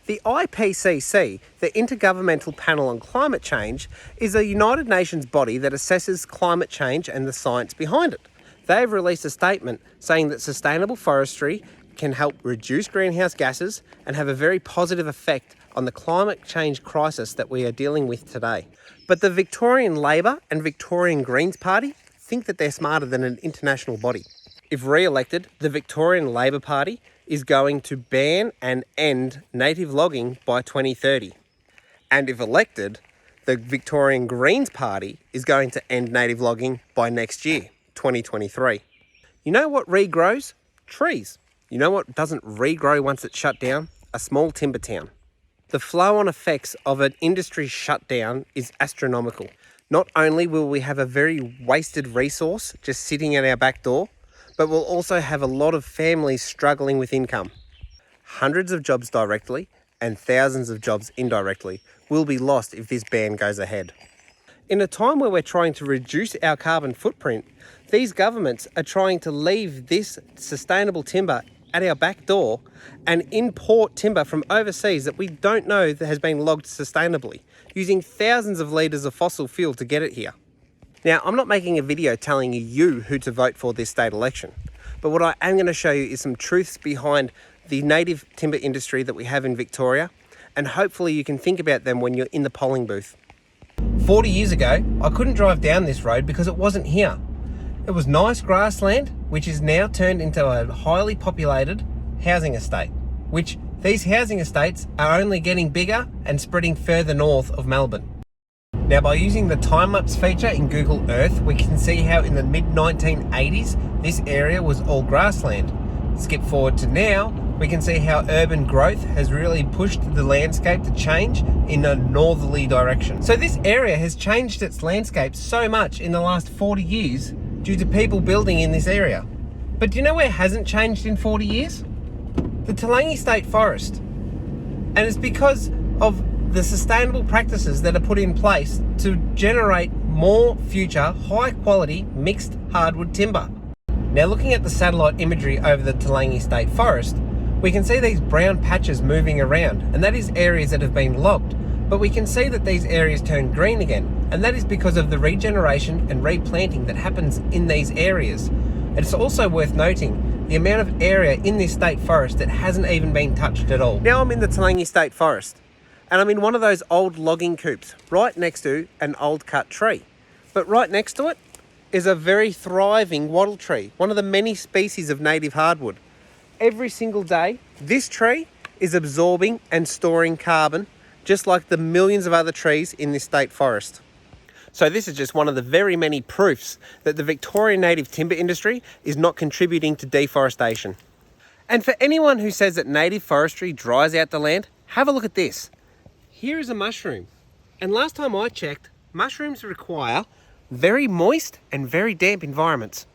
The IPCC, the Intergovernmental Panel on Climate Change, is a United Nations body that assesses climate change and the science behind it. They have released a statement saying that sustainable forestry can help reduce greenhouse gases and have a very positive effect on the climate change crisis that we are dealing with today. But the Victorian Labor and Victorian Greens Party think that they're smarter than an international body. If re-elected, the Victorian Labor Party is going to ban and end native logging by 2030. And if elected, the Victorian Greens Party is going to end native logging by next year, 2023. You know what regrows? Trees. You know what doesn't regrow once it's shut down? A small timber town. The flow-on effects of an industry shutdown is astronomical. Not only will we have a very wasted resource just sitting at our back door, but we'll also have a lot of families struggling with income. Hundreds of jobs directly and thousands of jobs indirectly will be lost if this ban goes ahead. In a time where we're trying to reduce our carbon footprint, these governments are trying to leave this sustainable timber at our back door and import timber from overseas that we don't know that has been logged sustainably, using thousands of litres of fossil fuel to get it here. Now, I'm not making a video telling you who to vote for this state election, but what I am going to show you is some truths behind the native timber industry that we have in Victoria, and hopefully you can think about them when you're in the polling booth. 40 years ago, I couldn't drive down this road because it wasn't here. It was nice grassland, which is now turned into a highly populated housing estate, which these housing estates are only getting bigger and spreading further north of Melbourne. Now, by using the time-lapse feature in Google Earth, we can see how in the mid-1980s, this area was all grassland. Skip forward to now, we can see how urban growth has really pushed the landscape to change in a northerly direction. So this area has changed its landscape so much in the last 40 years due to people building in this area. But do you know where it hasn't changed in 40 years? The Toolangi State Forest. And it's because of the sustainable practices that are put in place to generate more future high quality mixed hardwood timber. Now, looking at the satellite imagery over the Toolangi State Forest, we can see these brown patches moving around, and that is areas that have been logged. But we can see that these areas turn green again, and that is because of the regeneration and replanting that happens in these areas. And it's also worth noting the amount of area in this state forest that hasn't even been touched at all. Now I'm in the Toolangi State Forest, and I'm in one of those old logging coops right next to an old cut tree. But right next to it is a very thriving wattle tree, one of the many species of native hardwood. Every single day, this tree is absorbing and storing carbon, just like the millions of other trees in this state forest. So this is just one of the very many proofs that the Victorian native timber industry is not contributing to deforestation. And for anyone who says that native forestry dries out the land, have a look at this. Here is a mushroom. And last time I checked, mushrooms require very moist and very damp environments.